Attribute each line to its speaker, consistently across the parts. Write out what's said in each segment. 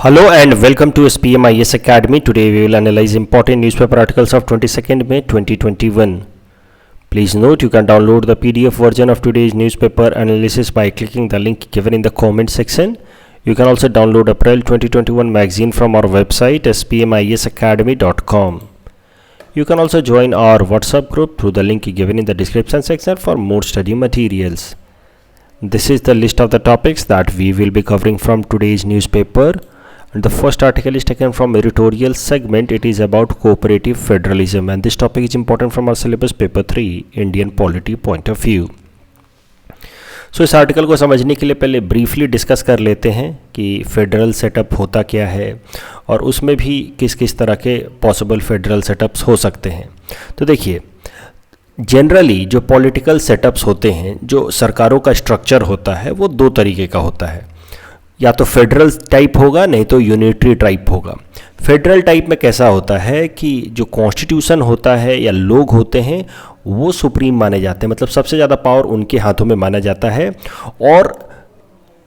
Speaker 1: Hello and welcome to SPMIS Academy. Today we will analyze important newspaper articles of 22nd May 2021. Please note you can download the PDF version of today's newspaper analysis by clicking the link given in the comment section. You can also download April 2021 magazine from our website spmisacademy.com. You can also join our WhatsApp group through the link given in the description section for more study materials. This is the list of the topics that we will be covering from today's newspaper. And the first article is taken from editorial segment. It is about cooperative federalism and this topic is important from our syllabus paper 3 Indian polity point of view. So इस article को समझने के लिए पहले briefly discuss कर लेते हैं कि फेडरल सेटअप होता क्या है और उसमें भी किस किस तरह के पॉसिबल फेडरल सेटअप्स हो सकते हैं. तो देखिए, जनरली जो पॉलिटिकल सेटअप्स होते हैं, जो सरकारों का स्ट्रक्चर होता है, वो दो तरीके का होता है. या तो फेडरल टाइप होगा, नहीं तो यूनिटरी टाइप होगा. फेडरल टाइप में कैसा होता है कि जो कॉन्स्टिट्यूशन होता है या लोग होते हैं वो सुप्रीम माने जाते हैं, मतलब सबसे ज़्यादा पावर उनके हाथों में माना जाता है. और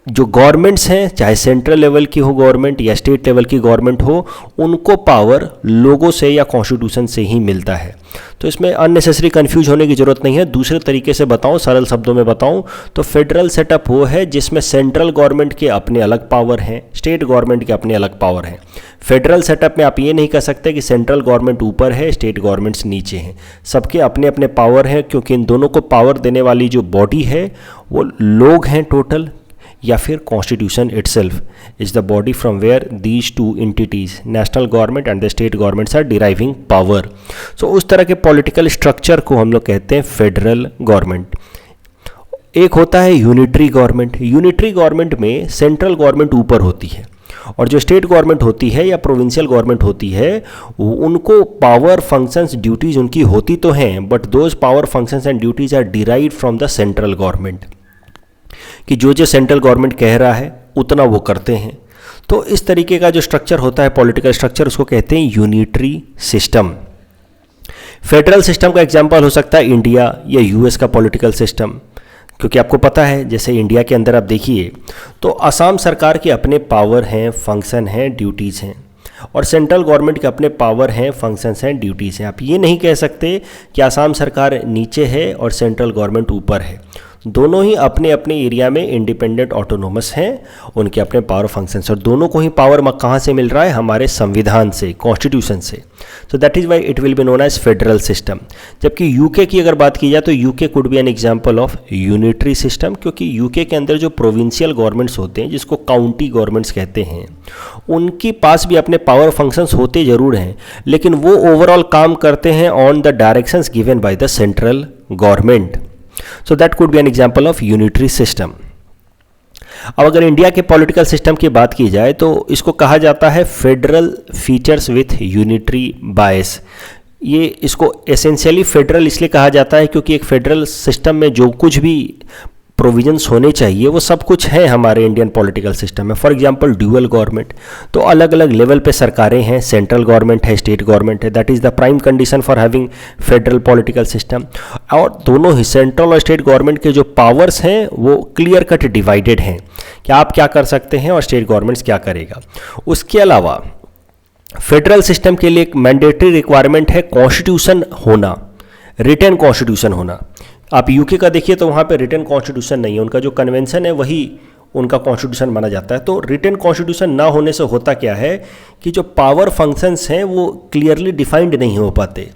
Speaker 1: जो गवर्नमेंट्स हैं, चाहे सेंट्रल लेवल की हो गवर्नमेंट या स्टेट लेवल की गवर्नमेंट हो, उनको पावर लोगों से या कॉन्स्टिट्यूशन से ही मिलता है. तो इसमें अननेसेसरी कंफ्यूज होने की ज़रूरत नहीं है. दूसरे तरीके से बताऊं, सरल शब्दों में बताऊं तो फेडरल सेटअप वो है जिसमें सेंट्रल गवर्नमेंट के अपने अलग पावर हैं, स्टेट गवर्नमेंट के अपने अलग पावर हैं. फेडरल सेटअप में आप ये नहीं कह सकते कि सेंट्रल गवर्नमेंट ऊपर है, स्टेट गवर्नमेंट्स नीचे हैं. सबके अपने अपने पावर हैं, क्योंकि इन दोनों को पावर देने वाली जो बॉडी है वो लोग हैं टोटल, या फिर constitution itself is the body from where these two entities, national government and the state governments are deriving power. So उस तरह के पॉलिटिकल स्ट्रक्चर को हम लोग कहते हैं फेडरल गवर्नमेंट. एक होता है यूनिटरी गवर्नमेंट. यूनिटरी गवर्नमेंट में सेंट्रल गवर्नमेंट ऊपर होती है और जो स्टेट गवर्नमेंट होती है या प्रोविंशियल गवर्नमेंट होती है उनको पावर फंक्शंस ड्यूटीज उनकी होती तो हैं, but those power functions and duties are derived from the central government, कि जो सेंट्रल गवर्नमेंट कह रहा है उतना वो करते हैं. तो इस तरीके का जो स्ट्रक्चर होता है पॉलिटिकल स्ट्रक्चर, उसको कहते हैं यूनिटरी सिस्टम. फेडरल सिस्टम का एग्जांपल हो सकता है इंडिया या यूएस का पॉलिटिकल सिस्टम, क्योंकि आपको पता है जैसे इंडिया के अंदर आप देखिए तो असम सरकार के अपने पावर हैं, फंक्शन हैं, ड्यूटीज़ हैं, और सेंट्रल गवर्नमेंट के अपने पावर हैं, फंक्शंस हैं, ड्यूटीज़ हैं. आप ये नहीं कह सकते कि असम सरकार नीचे है और सेंट्रल गवर्नमेंट ऊपर है. दोनों ही अपने अपने एरिया में इंडिपेंडेंट ऑटोनोमस हैं, उनके अपने पावर फंक्शंस, और दोनों को ही पावर कहाँ से मिल रहा है? हमारे संविधान से, कॉन्स्टिट्यूशन से. So that is why it will be known as federal system. जबकि यूके की अगर बात की जाए तो UK could be an example of unitary system, क्योंकि यूके के अंदर जो प्रोविंशियल गवर्नमेंट्स होते हैं, जिसको काउंटी गवर्नमेंट्स कहते हैं, उनके पास भी अपने पावर फंक्शंस होते ज़रूर हैं, लेकिन वो ओवरऑल काम करते हैं on the directions given by the central government. So that could be an example of unitary system. अब अगर इंडिया के पॉलिटिकल सिस्टम की बात की जाए तो इसको कहा जाता है फेडरल फीचर्स विथ यूनिटरी बायस. ये इसको एसेंशियली फेडरल इसलिए कहा जाता है क्योंकि एक फेडरल सिस्टम में जो कुछ भी प्रोविजंस होने चाहिए वो सब कुछ है हमारे इंडियन पॉलिटिकल सिस्टम में. फॉर एग्जांपल ड्यूअल गवर्नमेंट, तो अलग अलग लेवल पे सरकारें हैं, सेंट्रल गवर्नमेंट है, स्टेट गवर्नमेंट है. That is the prime condition for having federal political system. और दोनों ही सेंट्रल और स्टेट गवर्नमेंट के जो पावर्स हैं वो क्लियर कट डिवाइडेड हैं कि आप क्या कर सकते हैं और स्टेट गवर्नमेंट्स क्या करेगा. उसके अलावा फेडरल सिस्टम के लिए एक मैंडेटरी रिक्वायरमेंट है कॉन्स्टिट्यूशन होना, रिटन कॉन्स्टिट्यूशन होना. आप यूके का देखिए तो वहाँ पे रिटन कॉन्स्टिट्यूशन नहीं है, उनका जो कन्वेंशन है वही उनका कॉन्स्टिट्यूशन माना जाता है. तो रिटन कॉन्स्टिट्यूशन ना होने से होता क्या है कि जो पावर फंक्शंस हैं वो क्लियरली डिफाइंड नहीं हो पाते,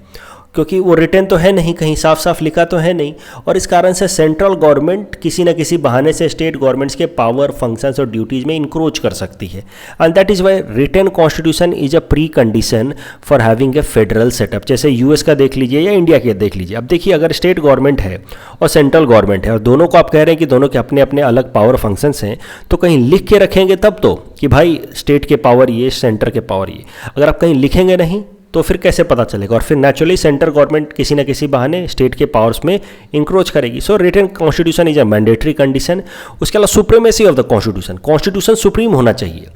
Speaker 1: क्योंकि वो रिटन तो है नहीं, कहीं साफ साफ लिखा तो है नहीं, और इस कारण से सेंट्रल गवर्नमेंट किसी न किसी बहाने से स्टेट गवर्नमेंट्स के पावर फंक्शंस और ड्यूटीज़ में इंक्रोच कर सकती है. And that is why written constitution is a pre condition for having a federal setup. जैसे यूएस का देख लीजिए या इंडिया के देख लीजिए. अब देखिए, अगर स्टेट गवर्नमेंट है और सेंट्रल गवर्नमेंट है और दोनों को आप कह रहे हैं कि दोनों के अपने अपने अलग पावर फंक्शंस हैं, तो कहीं लिख के रखेंगे तब तो कि भाई स्टेट के पावर ये, सेंटर के पावर ये. अगर आप कहीं लिखेंगे नहीं तो फिर कैसे पता चलेगा? और फिर नेचुरली सेंट्रल गवर्नमेंट किसी न किसी बहाने स्टेट के पावर्स में इंक्रोच करेगी. So written constitution is a mandatory condition. उसके अलावा supremacy of the constitution, constitution supreme होना चाहिए,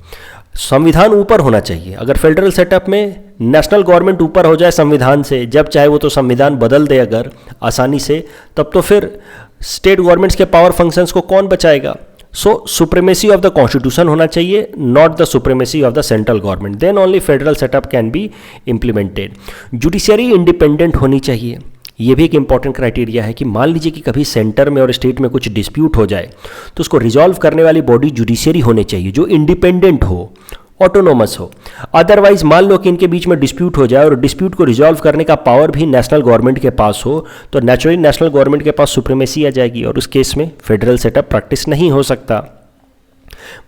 Speaker 1: संविधान ऊपर होना चाहिए. अगर फेडरल सेटअप में नेशनल गवर्नमेंट ऊपर हो जाए संविधान से, जब चाहे वो तो संविधान बदल दे अगर आसानी से, तब तो फिर स्टेट गवर्नमेंट्स के पावर फंक्शंस को कौन बचाएगा? So supremacy of the constitution होना चाहिए, not the supremacy of the central government, then only federal setup can be implemented. Judiciary independent होनी चाहिए, ये भी एक इंपॉर्टेंट क्राइटेरिया है कि मान लीजिए कि कभी सेंटर में और स्टेट में कुछ डिस्प्यूट हो जाए तो उसको रिजॉल्व करने वाली बॉडी जुडिशियरी होनी चाहिए जो इंडिपेंडेंट हो, ऑटोनोमस हो। अदरवाइज मान लो कि इनके बीच में डिस्प्यूट हो जाए और डिस्प्यूट को रिजॉल्व करने का पावर भी नेशनल गवर्नमेंट के पास हो तो नेचुरली नेशनल गवर्नमेंट के पास सुप्रीमेसी आ जाएगी और उस केस में फेडरल सेटअप प्रैक्टिस नहीं हो सकता।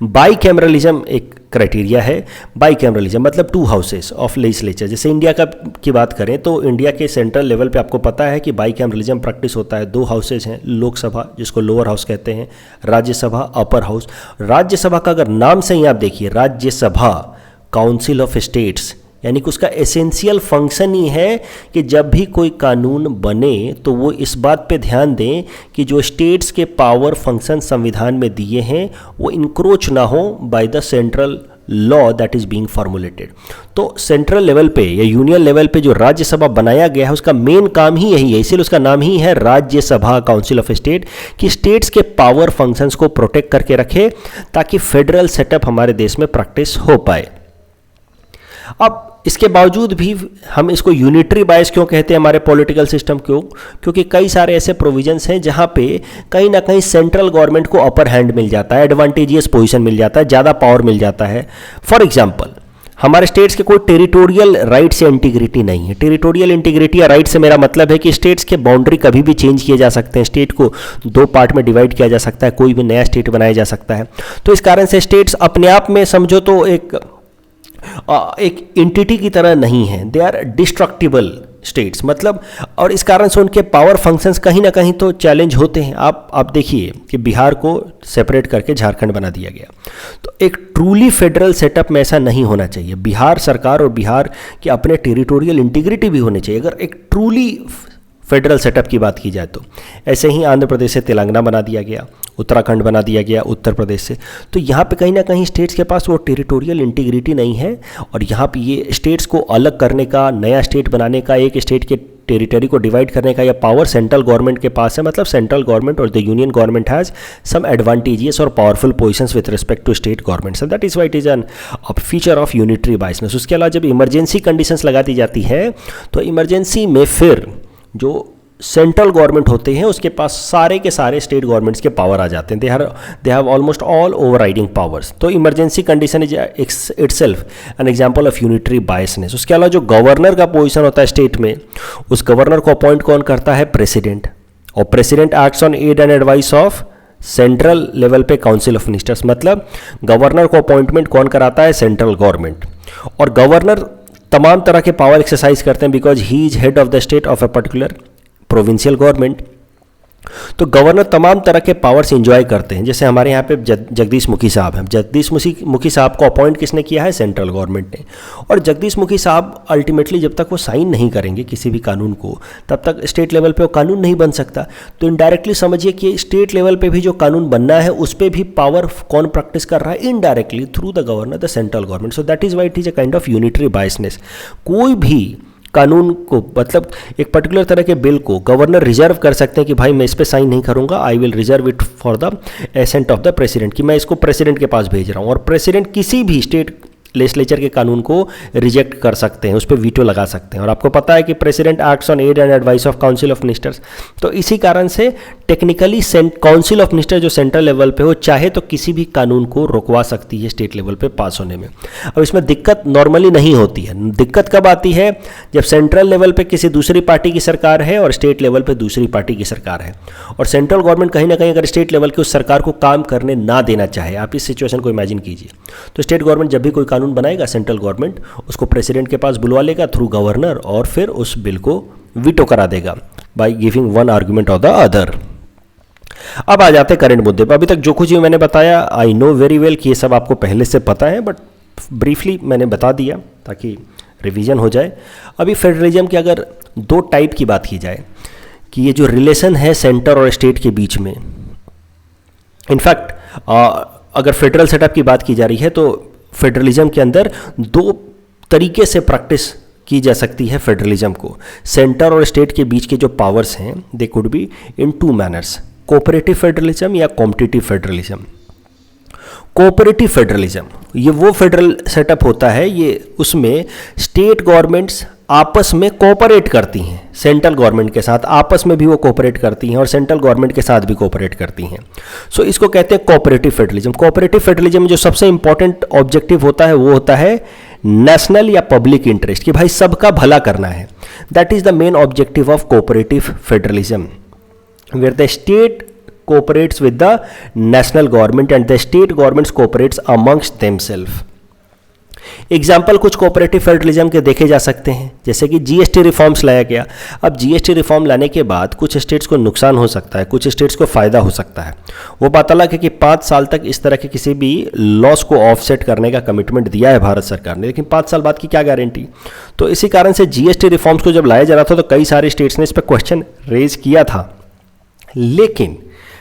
Speaker 1: बाईकैमरलिज्म एक क्राइटेरिया है। बाईकैमरलिज्म मतलब टू हाउसेस ऑफ लेजिस्लेचर। जैसे इंडिया की बात करें तो इंडिया के सेंट्रल लेवल पे आपको पता है कि बाईकैमरलिज्म प्रैक्टिस होता है। दो हाउसेज हैं, लोकसभा जिसको लोअर हाउस कहते हैं, राज्यसभा अपर हाउस। राज्यसभा का अगर नाम से ही आप देखिए, राज्यसभा काउंसिल ऑफ स्टेट्स, यानी कि उसका एसेंशियल फंक्शन ही है कि जब भी कोई कानून बने तो वो इस बात पे ध्यान दें कि जो स्टेट्स के पावर फंक्शन संविधान में दिए हैं वो इंक्रोच ना हो by the central law that is being formulated. तो सेंट्रल लेवल पे या यूनियन लेवल पे जो राज्यसभा बनाया गया है उसका मेन काम ही यही है, इसीलिए उसका नाम ही है राज्यसभा काउंसिल ऑफ स्टेट, कि स्टेट्स के पावर फंक्शंस को प्रोटेक्ट करके रखे ताकि फेडरल सेटअप हमारे देश में प्रैक्टिस हो पाए। अब इसके बावजूद भी हम इसको यूनिटरी बायस क्यों कहते हैं हमारे पॉलिटिकल सिस्टम को? क्योंकि कई सारे ऐसे प्रोविजंस हैं जहां पे कहीं ना कहीं सेंट्रल गवर्नमेंट को अपर हैंड मिल जाता है, एडवांटेजियस पोजीशन मिल जाता है, ज़्यादा पावर मिल जाता है। फॉर एग्जांपल, हमारे स्टेट्स के कोई टेरिटोरियल राइट्स या इंटीग्रिटी नहीं है। टेरिटोरियल इंटीग्रिटी या राइट से मेरा मतलब है कि स्टेट्स के बाउंड्री कभी भी चेंज किए जा सकते हैं, स्टेट को दो पार्ट में डिवाइड किया जा सकता है, कोई भी नया स्टेट बनाया जा सकता है। तो इस कारण से स्टेट्स अपने आप में समझो तो एक एंटिटी की तरह नहीं है, दे आर डिस्ट्रक्टिबल स्टेट्स, मतलब, और इस कारण से उनके पावर फंक्शंस कहीं ना कहीं तो चैलेंज होते हैं। आप देखिए कि बिहार को सेपरेट करके झारखंड बना दिया गया, तो एक ट्रूली फेडरल सेटअप में ऐसा नहीं होना चाहिए। बिहार सरकार और बिहार के अपने टेरिटोरियल इंटीग्रिटी भी होनी चाहिए अगर एक ट्रूली फेडरल सेटअप की बात की जाए तो। ऐसे ही आंध्र प्रदेश से तेलंगाना बना दिया गया, उत्तराखंड बना दिया गया उत्तर प्रदेश से। तो यहाँ पे कहीं ना कहीं स्टेट्स के पास वो टेरिटोरियल इंटीग्रिटी नहीं है और यहाँ पे ये स्टेट्स को अलग करने का, नया स्टेट बनाने का, एक स्टेट के टेरिटरी को डिवाइड करने का, या पावर सेंट्रल गवर्नमेंट के पास है। मतलब सेंट्रल गवर्नमेंट और the union government has some advantageous और powerful positions with respect to state governments, and that is why it is an feature of unitary biasness. उसके अलावा जब इमरजेंसी कंडीशंस लगा दी जाती है तो इमरजेंसी में फिर जो सेंट्रल गवर्नमेंट होते हैं उसके पास सारे के सारे स्टेट गवर्नमेंट्स के पावर आ जाते हैं, they have almost all overriding powers. तो emergency condition is itself an example of unitary biasness. उसके अलावा जो गवर्नर का पोजीशन होता है स्टेट में, उस गवर्नर को अपॉइंट कौन करता है? प्रेसिडेंट, और president acts on aid and advice of central level पे काउंसिल ऑफ मिनिस्टर्स। मतलब गवर्नर को अपॉइंटमेंट कौन कराता है? Central government. और गवर्नर तमाम तरह के पावर एक्सरसाइज करते हैं because he is head of the state of a particular provincial government. तो गवर्नर तमाम तरह के पावर्स एंजॉय करते हैं। जैसे हमारे यहाँ पे जगदीश मुखी साहब हैं, जगदीश मुखी साहब को अपॉइंट किसने किया है? सेंट्रल गवर्नमेंट ने। और जगदीश मुखी साहब अल्टीमेटली जब तक वो साइन नहीं करेंगे किसी भी कानून को, तब तक स्टेट लेवल पे वो कानून नहीं बन सकता। तो इनडायरेक्टली समझिए कि स्टेट लेवल पे भी जो कानून बनना है उस पर भी पावर कौन प्रैक्टिस कर रहा है? Indirectly through the governor, the central government. So that is why it is a kind of unitary biasness. कोई भी कानून को, मतलब एक पर्टिकुलर तरह के बिल को गवर्नर रिजर्व कर सकते हैं कि भाई मैं इस पर साइन नहीं करूंगा, I will reserve it for the ascent of the president, कि मैं इसको प्रेसिडेंट के पास भेज रहा हूं। और प्रेसिडेंट किसी भी स्टेट लेजिस्लेचर के कानून को रिजेक्ट कर सकते हैं, उस पर वीटो लगा सकते हैं। और आपको पता है कि president acts on aid and advice of council of ministers. तो इसी कारण से टेक्निकली काउंसिल ऑफ मिनिस्टर जो सेंट्रल लेवल पे हो, चाहे तो किसी भी कानून को रुकवा सकती है स्टेट लेवल पे पास होने में। अब इसमें दिक्कत नॉर्मली नहीं होती है। दिक्कत कब आती है? जब सेंट्रल लेवल पे किसी दूसरी पार्टी की सरकार है और स्टेट लेवल पे दूसरी पार्टी की सरकार है, और सेंट्रल गवर्नमेंट कहीं ना कहीं अगर स्टेट लेवल की उस सरकार को काम करने ना देना चाहे। आप इस सिचुएशन को इमेजिन कीजिए। तो स्टेट गवर्नमेंट जब भी कोई कानून बनाएगा, सेंट्रल गवर्नमेंट उसको प्रेसिडेंट के पास बुलवा लेगा थ्रू गवर्नर, और फिर उस बिल को वीटो करा देगा by giving one argument of the other. अब आ जाते हैं करंट मुद्दे पर। अभी तक जो कुछ भी मैंने बताया, आई नो वेरी वेल कि ये सब आपको पहले से पता है, बट ब्रीफली मैंने बता दिया ताकि रिवीजन हो जाए। अभी फेडरलिज्म के अगर दो टाइप की बात की जाए कि ये जो रिलेशन है सेंटर और स्टेट के बीच में, इनफैक्ट अगर फेडरल सेटअप की बात की जा रही है तो फेडरलिज्म के अंदर दो तरीके से प्रैक्टिस की जा सकती है फेडरलिज्म को। सेंटर और स्टेट के बीच के जो पावर्स हैं, they could be in two manners, cooperative federalism या कॉम्पिटिटिव फेडरलिज्म। कोऑपरेटिव फेडरलिज्म, ये वो फेडरल सेटअप होता है, ये उसमें स्टेट गवर्नमेंट्स आपस में कोऑपरेट करती हैं, सेंट्रल गवर्नमेंट के साथ आपस में भी वो कोऑपरेट करती हैं और सेंट्रल गवर्नमेंट के साथ भी कोऑपरेट करती हैं। सो इसको कहते हैं कोऑपरेटिव फेडरलिज्म। कोऑपरेटिव फेडरलिज्म में जो सबसे इंपॉर्टेंट ऑब्जेक्टिव होता है वो होता है नेशनल या पब्लिक इंटरेस्ट, कि भाई सबका भला करना है। That is the main objective of cooperative federalism, where the state cooperates with the national government and the state governments cooperates amongst themselves। Example कुछ कोऑपरेटिव फेडरलिज्म के देखे जा सकते हैं, जैसे कि जीएसटी रिफॉर्म्स लाया गया। अब जीएसटी रिफॉर्म लाने के बाद कुछ स्टेट्स को नुकसान हो सकता है, कुछ स्टेट्स को फ़ायदा हो सकता है। वो बात अलग है कि 5 साल तक इस तरह के किसी भी लॉस को ऑफसेट करने का कमिटमेंट दिया है भारत सरकार ने, लेकिन 5 साल बाद की क्या गारंटी। तो इसी कारण से जीएसटी रिफॉर्म्स को जब लाया जा रहा था तो कई सारे स्टेट्स ने इस पर क्वेश्चन रेज किया था, लेकिन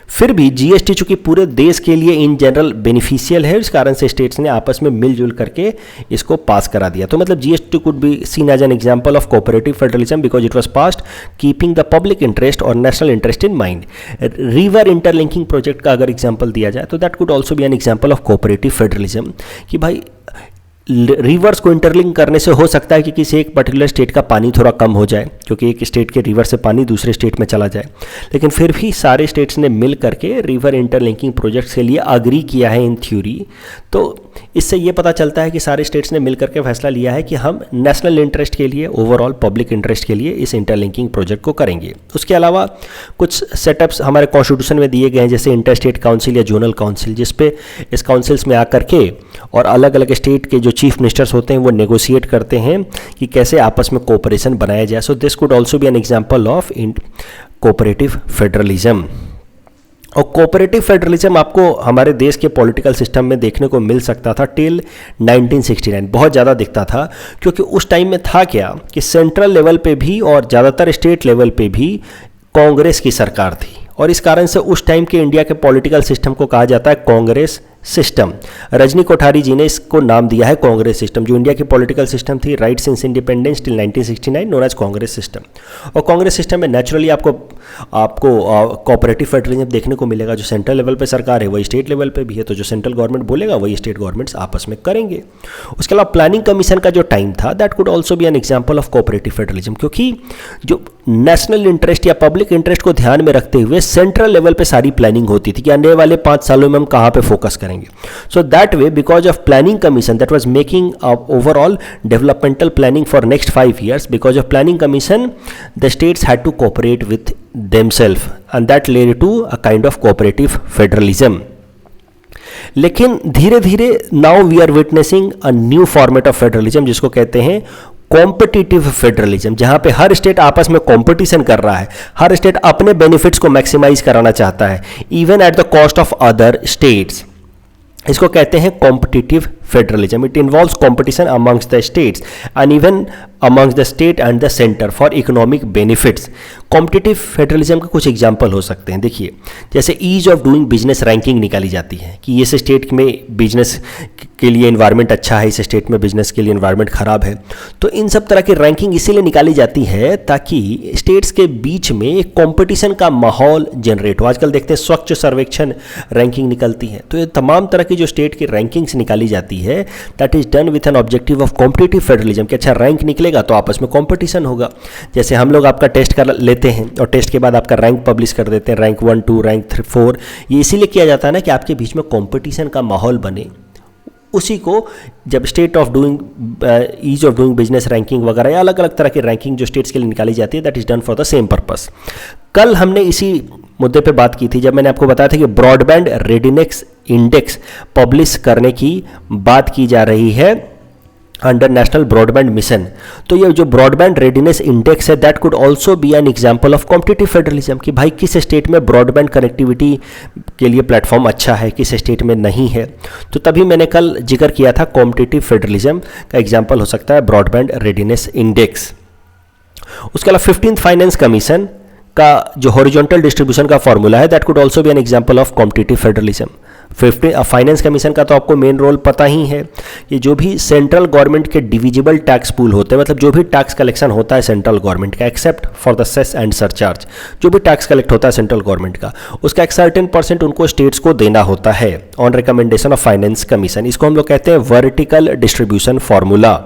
Speaker 1: फिर भी जीएसटी चूंकि पूरे देश के लिए इन जनरल बेनिफिशियल है, इस कारण से स्टेट्स ने आपस में मिलजुल करके इसको पास करा दिया। तो मतलब GST could be seen as an example of cooperative federalism because it was passed keeping the public interest और national interest in mind. River interlinking project का अगर एग्जाम्पल दिया जाए तो that could also be an example of cooperative federalism, कि भाई reverse को interlink करने से हो सकता है कि किसी एक पर्टिकुलर स्टेट का पानी थोड़ा कम हो जाए, क्योंकि एक स्टेट के रिवर से पानी दूसरे स्टेट में चला जाए, लेकिन फिर भी सारे स्टेट्स ने मिल करके रिवर इंटरलिंकिंग प्रोजेक्ट्स के लिए अग्री किया है इन थ्योरी। तो इससे ये पता चलता है कि सारे स्टेट्स ने मिल करके फैसला लिया है कि हम नेशनल इंटरेस्ट के लिए, ओवरऑल पब्लिक इंटरेस्ट के लिए इस इंटरलिंकिंग प्रोजेक्ट को करेंगे। उसके अलावा कुछ सेटअप्स हमारे कॉन्स्टिट्यूशन में दिए गए हैं, जैसे इंटर स्टेट काउंसिल या जोनल काउंसिल, जिसपे इस काउंसिल्स में आकर के और अलग अलग स्टेट के जो चीफ मिनिस्टर्स होते हैं वो नेगोशिएट करते हैं कि कैसे आपस में कोऑपरेशन बनाया जाए। So this could also be an example of cooperative federalism. और कोऑपरेटिव फेडरलिज्म आपको हमारे देश के पॉलिटिकल सिस्टम में देखने को मिल सकता था टिल 1969, बहुत ज़्यादा दिखता था, क्योंकि उस टाइम में था क्या कि सेंट्रल लेवल पे भी और ज़्यादातर स्टेट लेवल पे भी कांग्रेस की सरकार थी, और इस कारण से उस टाइम के इंडिया के पॉलिटिकल सिस्टम को कहा जाता है कांग्रेस सिस्टम। रजनी कोठारी जी ने इसको नाम दिया है कांग्रेस सिस्टम। जो इंडिया की पॉलिटिकल सिस्टम थी right since independence till 1969 known as Congress system. और कांग्रेस सिस्टम में नेचुरली आपको कोऑपरेटिव फेडरलिज्म देखने को मिलेगा। जो सेंट्रल लेवल पे सरकार है वही स्टेट लेवल पे भी है, तो जो सेंट्रल गवर्नमेंट बोलेगा वही स्टेट गवर्नमेंट्स आपस में करेंगे। उसके अलावा प्लानिंग कमीशन का जो टाइम था that could also be an example of cooperative federalism, क्योंकि जो नेशनल इंटरेस्ट या पब्लिक इंटरेस्ट को ध्यान में रखते हुए सेंट्रल लेवल पे सारी प्लानिंग होती थी कि आने वाले 5 सालों में हम कहाँ पे फोकस करेंगे। So that way, because of planning commission that was making overall developmental planning for next 5 years, because of planning commission, the states had to cooperate with themselves, and that led to a kind of cooperative federalism. लेकिन धीरे धीरे now we are witnessing a new format of federalism, जिसको कहते हैं competitive federalism, जहां पे हर state आपस में कंपटीशन कर रहा है, हर स्टेट अपने बेनिफिट्स को मैक्सिमाइज कराना चाहता है even at the cost of other states. इसको कहते हैं competitive federalism. It involves competition amongst the states and even amongst the state and the centre for economic benefits. Competitive federalism के कुछ एग्जांपल हो सकते हैं। देखिए, जैसे ease of doing business ranking निकाली जाती है कि इस स्टेट में बिजनेस के लिए इन्वायरमेंट अच्छा है, इस स्टेट में बिजनेस के लिए इन्वायरमेंट खराब है। तो इन सब तरह की रैंकिंग इसीलिए निकाली जाती है ताकि स्टेट्स के बीच में एक कॉम्पिटिशन का माहौल जनरेट हो। आजकल देखते हैं स्वच्छ सर्वेक्षण रैंकिंग निकलती है, तो ये तमाम तरह की जो स्टेट की रैंकिंग्स निकाली जाती है that is done with an objective of competitive federalism कि अच्छा रैंक निकलेगा तो आपस में कॉम्पिटिशन होगा। जैसे हम लोग आपका टेस्ट कर लेते हैं और टेस्ट के बाद आपका रैंक पब्लिश कर देते हैं, रैंक 1, 2, रैंक 3, 4। ये इसीलिए किया जाता है ना कि आपके बीच में कॉम्पिटिशन का माहौल बने। उसी को जब state of doing ease of doing business ranking वगैरह या अलग अलग तरह की रैंकिंग जो स्टेट्स के लिए निकाली जाती है that is done for the same purpose. कल हमने इसी मुद्दे पे बात की थी जब मैंने आपको बताया था कि ब्रॉडबैंड रेडीनेस इंडेक्स पब्लिश करने की बात की जा रही है अंडर नेशनल ब्रॉडबैंड मिशन। तो ये जो ब्रॉडबैंड रेडीनेस इंडेक्स है that could also be an example of competitive federalism कि भाई किस स्टेट में ब्रॉडबैंड कनेक्टिविटी के लिए प्लेटफॉर्म अच्छा है, किस स्टेट में नहीं है। तो तभी मैंने कल जिक्र किया था कॉम्पिटिटिव फेडरलिज्म का एग्जाम्पल हो सकता है ब्रॉडबैंड रेडीनेस इंडेक्स। उसके अलावा 15th फाइनेंस कमीशन का जो हॉरिजॉन्टल डिस्ट्रीब्यूशन का फॉर्मूला है that could also be an example of competitive federalism. Finance commission का तो आपको मेन रोल पता ही है। ये जो भी सेंट्रल गवर्नमेंट के डिविजिबल टैक्स पूल होते हैं, मतलब जो भी टैक्स कलेक्शन होता है सेंट्रल गवर्नमेंट का, except for the cess and surcharge, जो भी टैक्स कलेक्ट होता है सेंट्रल गवर्नमेंट का, उसका एक सर्टेन परसेंट उनको स्टेट्स को देना होता है on recommendation of finance commission. इसको हम लोग कहते हैं वर्टिकल डिस्ट्रीब्यूशन फॉर्मूला।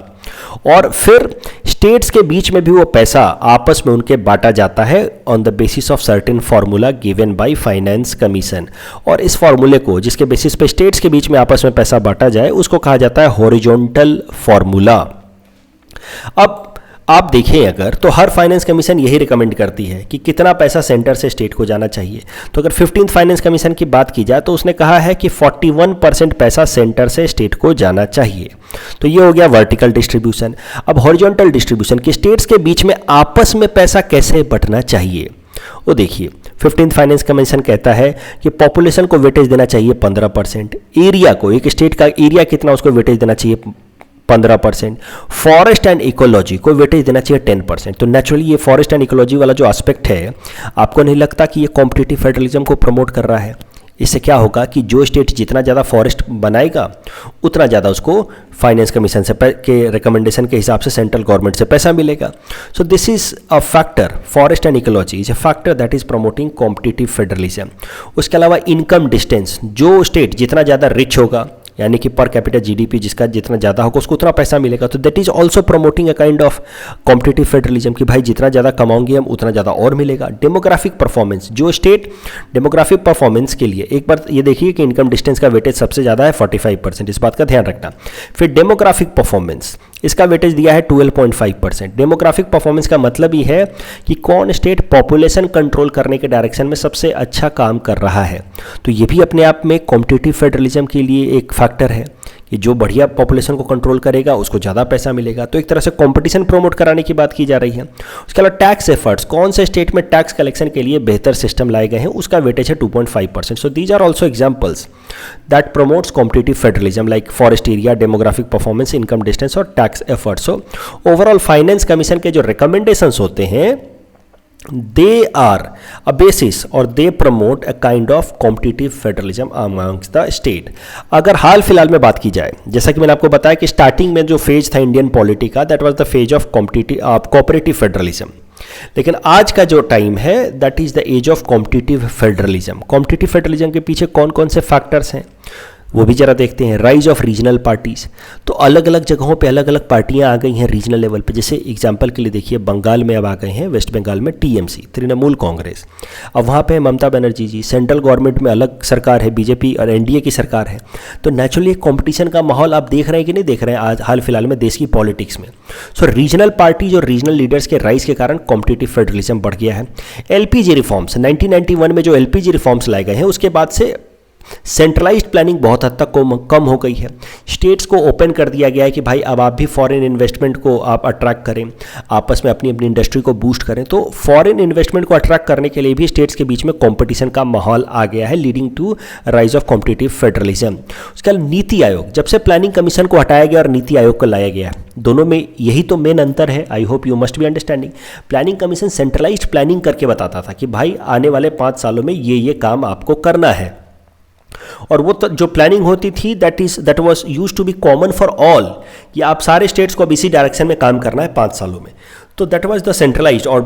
Speaker 1: और फिर स्टेट्स के बीच में भी वो पैसा आपस में उनके बांटा जाता है on the basis of certain formula given by finance commission. और इस फार्मूले को, जिसके बेसिस पे स्टेट्स के बीच में आपस में पैसा बांटा जाए, उसको कहा जाता है हॉरिजॉन्टल फार्मूला। अब आप देखें अगर, तो हर फाइनेंस कमीशन यही रिकमेंड करती है कि कितना पैसा सेंटर से स्टेट को जाना चाहिए। तो अगर 15th फाइनेंस कमीशन की बात की जाए तो उसने कहा है कि 41% पैसा सेंटर से स्टेट को जाना चाहिए। तो ये हो गया वर्टिकल डिस्ट्रीब्यूशन। अब हॉरिजॉन्टल डिस्ट्रीब्यूशन कि स्टेट्स के बीच में आपस में पैसा कैसे बंटना चाहिए। वो देखिए 15th फाइनेंस कमीशन कहता है कि पॉपुलेशन को वेटेज देना चाहिए 15%, एरिया को, एक स्टेट का एरिया कितना उसको वेटेज देना चाहिए 15%, फॉरेस्ट एंड इकोलॉजी को वेटेज देना चाहिए 10%। तो नेचुरली ये फॉरेस्ट एंड इकोलॉजी वाला जो एस्पेक्ट है, आपको नहीं लगता कि ये कॉम्पिटिटिव फेडरलिज्म को प्रमोट कर रहा है? इससे क्या होगा कि जो स्टेट जितना ज़्यादा फॉरेस्ट बनाएगा उतना ज़्यादा उसको फाइनेंस कमीशन से के रिकमेंडेशन के हिसाब से सेंट्रल गवर्नमेंट से पैसा मिलेगा। So this is a factor, forest and ecology is a factor that is promoting competitive federalism. उसके अलावा इनकम डिस्टेंस, जो स्टेट जितना ज़्यादा रिच होगा, यानी कि पर कैपिटल जीडीपी जिसका जितना ज़्यादा होगा उसको उतना पैसा मिलेगा, तो that is also promoting a kind of competitive federalism कि भाई जितना ज़्यादा कमाओगे हम उतना ज़्यादा और मिलेगा। डेमोग्राफिक परफॉर्मेंस, जो स्टेट डेमोग्राफिक परफॉर्मेंस के लिए, एक बार ये देखिए कि इनकम डिस्टेंस का वेटेज सबसे ज़्यादा है 45%, इस बात का ध्यान रखना। फिर डेमोग्राफिक परफॉर्मेंस, इसका वेटेज दिया है 12.5%। डेमोग्राफिक परफॉर्मेंस का मतलब ही है कि कौन स्टेट पॉपुलेशन कंट्रोल करने के डायरेक्शन में सबसे अच्छा काम कर रहा है। तो ये भी अपने आप में कॉम्पिटिटिव फेडरलिज्म के लिए एक फैक्टर है कि जो बढ़िया पॉपुलेशन को कंट्रोल करेगा उसको ज़्यादा पैसा मिलेगा। तो एक तरह से कंपटीशन प्रमोट कराने की बात की जा रही है। उसके अलावा टैक्स एफर्ट्स, कौन से स्टेट में टैक्स कलेक्शन के लिए बेहतर सिस्टम लाए गए हैं, उसका वेटेज है 2.5%। So these are also examples that promotes competitive federalism like forest area, demographic performance, income distance और tax efforts. So overall finance commission के जो रिकमेंडेशंस होते हैं, they are a basis or they promote a kind of competitive federalism amongst the state। अगर हाल फिलहाल में बात की जाए, जैसा कि मैंने आपको बताया कि स्टार्टिंग में जो फेज था इंडियन पॉलिटी का, that was the phase of cooperative federalism. लेकिन आज का जो टाइम है that is the age of competitive federalism. Competitive federalism के पीछे कौन कौन से फैक्टर्स हैं वो भी जरा देखते हैं। राइज ऑफ रीजनल पार्टीज, तो अलग अलग जगहों पे अलग अलग पार्टियां आ गई हैं रीजनल लेवल पे। जैसे एग्जांपल के लिए देखिए बंगाल में अब आ गए हैं, वेस्ट बंगाल में टीएमसी, तृणमूल कांग्रेस। अब वहाँ पे ममता बनर्जी जी, सेंट्रल गवर्नमेंट में अलग सरकार है, बीजेपी और एनडीए की सरकार है। तो नेचुरली कंपटीशन का माहौल आप देख रहे हैं कि नहीं देख रहे हैं आज हाल फिलहाल में देश की पॉलिटिक्स में। सो रीजनल पार्टीज और रीजनल लीडर्स के राइज के कारण कॉम्पिटिटिव फेडरलिज्म बढ़ गया है। एलपीजी रिफॉर्म्स, 1991 में जो एलपीजी रिफॉर्म्स लाए गए हैं उसके बाद से सेंट्रलाइज्ड प्लानिंग बहुत हद तक कम हो गई है। स्टेट्स को ओपन कर दिया गया है कि भाई अब आप भी फॉरेन इन्वेस्टमेंट को आप अट्रैक्ट करें, आपस में अपनी अपनी इंडस्ट्री को बूस्ट करें। तो फॉरेन इन्वेस्टमेंट को अट्रैक्ट करने के लिए भी स्टेट्स के बीच में कंपटीशन का माहौल आ गया है, leading to rise of competitive federalism. उसके बाद नीति आयोग, जब से प्लानिंग कमीशन को हटाया गया और नीति आयोग को लाया गया, दोनों में यही तो मेन अंतर है। I hope you must be understanding. Planning commission centralised planning करके बताता था कि भाई आने वाले 5 सालों में ये काम आपको करना है, और वो जो प्लानिंग होती थी that was used to be common for all, कि आप सारे स्टेट्स को अब इसी डायरेक्शन में काम करना है 5 सालों में। तो दैट वाज द सेंट्रलाइज्ड और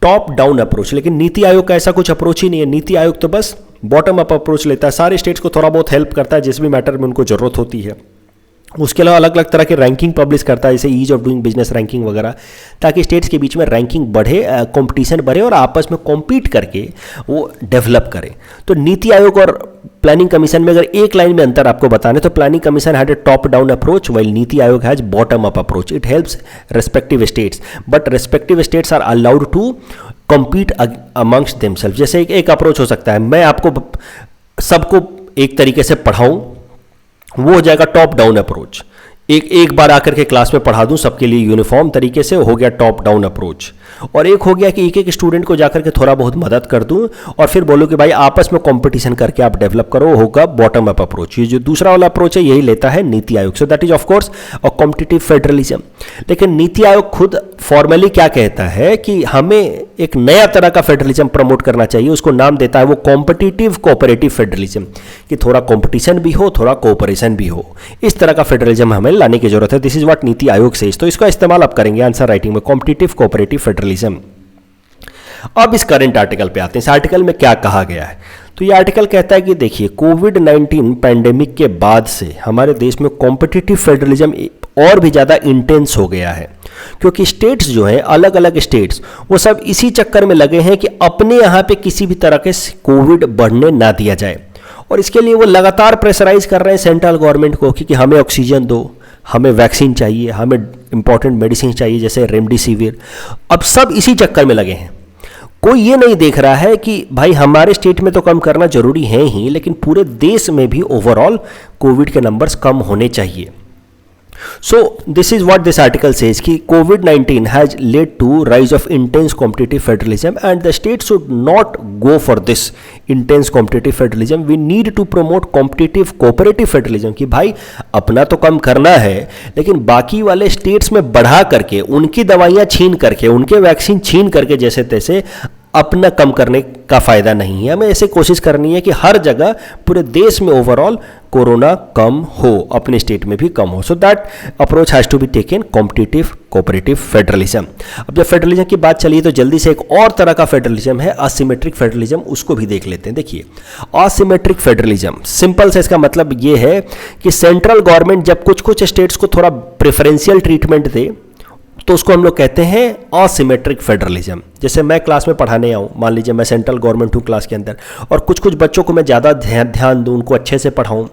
Speaker 1: टॉप डाउन अप्रोच। लेकिन नीति आयोग का ऐसा कुछ अप्रोच ही नहीं है। नीति आयोग तो बस बॉटम अप अप्रोच लेता है, सारे स्टेट्स को थोड़ा बहुत हेल्प करता है जिस भी मैटर में उनको जरूरत होती है। उसके अलावा अलग अलग तरह के रैंकिंग पब्लिश करता है, जैसे ease of doing business ranking वगैरह, ताकि स्टेट्स के बीच में रैंकिंग बढ़े, कंपटीशन बढ़े और आपस में कॉम्पीट करके वो डेवलप करें। तो नीति आयोग और प्लानिंग कमीशन में अगर एक लाइन में अंतर आपको बताने, तो planning commission had a top down approach while NITI Aayog has bottom up approach. It helps respective states, but respective states are allowed to compete amongst themself. जैसे एक अप्रोच हो सकता है, मैं आपको सबको एक तरीके से पढ़ाऊं, वो हो जाएगा टॉप डाउन अप्रोच। एक बार आकर के क्लास में पढ़ा दूं सबके लिए यूनिफॉर्म तरीके से, हो गया टॉप डाउन अप्रोच। और एक हो गया कि एक एक स्टूडेंट को जाकर के थोड़ा बहुत मदद कर दूं और फिर बोलूं कि भाई आपस में कंपटीशन करके आप डेवलप करो, होगा बॉटम अप अप्रोच। ये जो दूसरा वाला अप्रोच है यही लेता है NITI Aayog. So that is of course a competitive federalism. लेकिन नीति आयोग खुद फॉर्मली क्या कहता है कि हमें एक नया तरह का फेडरलिज्म प्रमोट करना चाहिए, उसको नाम देता है वो कॉम्पिटिटिव कोऑपरेटिव फेडरलिज्म, कि थोड़ा कंपटीशन भी हो, थोड़ा कोऑपरेशन भी हो, इस तरह का फेडरलिज्म हमें लाने की जरूरत है। This is what NITI Aayog से, तो इसका इस्तेमाल आप करेंगे आंसर राइटिंग में, कॉम्पिटिटिव कोऑपरेटिव फेडरलिज्म। अब इस करंट आर्टिकल पे आते हैं, इस आर्टिकल में क्या कहा गया है। तो ये आर्टिकल कहता है कि देखिए, कोविड-19 पैंडेमिक के बाद से हमारे देश में कॉम्पिटिटिव फेडरलिज्म और भी ज़्यादा इंटेंस हो गया है, क्योंकि स्टेट्स जो हैं, अलग अलग स्टेट्स, वो सब इसी चक्कर में लगे हैं कि अपने यहाँ पे किसी भी तरह के कोविड बढ़ने ना दिया जाए, और इसके लिए वो लगातार प्रेशराइज कर रहे हैं सेंट्रल गवर्नमेंट को कि हमें ऑक्सीजन दो, हमें वैक्सीन चाहिए, हमें इंपॉर्टेंट मेडिसिन चाहिए जैसे रेमडेसिविर। अब सब इसी चक्कर में लगे हैं, कोई ये नहीं देख रहा है कि भाई हमारे स्टेट में तो कम करना जरूरी है ही, लेकिन पूरे देश में भी ओवरऑल कोविड के नंबर्स कम होने चाहिए। So this is what this article says कि COVID-19 has led to rise of intense competitive federalism and the state should not go for this intense competitive federalism. We need to promote competitive cooperative federalism कि भाई अपना तो कम करना है, लेकिन बाकी वाले स्टेट्स में बढ़ा करके, उनकी दवाइयाँ छीन करके, उनके वैक्सीन छीन करके जैसे तैसे अपना कम करने का फायदा नहीं है। हमें ऐसे कोशिश करनी है कि हर जगह पूरे देश में ओवरऑल कोरोना कम हो, अपने स्टेट में भी कम हो। So that approach has to be taken, competitive cooperative federalism. अब जब फेडरलिज्म की बात चली तो जल्दी से एक और तरह का फेडरलिज्म है असिमेट्रिक फेडरलिज्म, उसको भी देख लेते हैं। देखिए, असिमेट्रिक फेडरलिज्म सिंपल से इसका मतलब ये है कि सेंट्रल गवर्नमेंट जब कुछ कुछ स्टेट्स को थोड़ा प्रेफरेंशियल ट्रीटमेंट दे तो उसको हम लोग कहते हैं असिमेट्रिक फेडरलिज्म। जैसे मैं क्लास में पढ़ाने आऊँ, मान लीजिए मैं सेंट्रल गवर्नमेंट हूँ क्लास के अंदर, और कुछ कुछ बच्चों को मैं ज़्यादा ध्यान दूँ, उनको अच्छे से पढ़ाऊँ,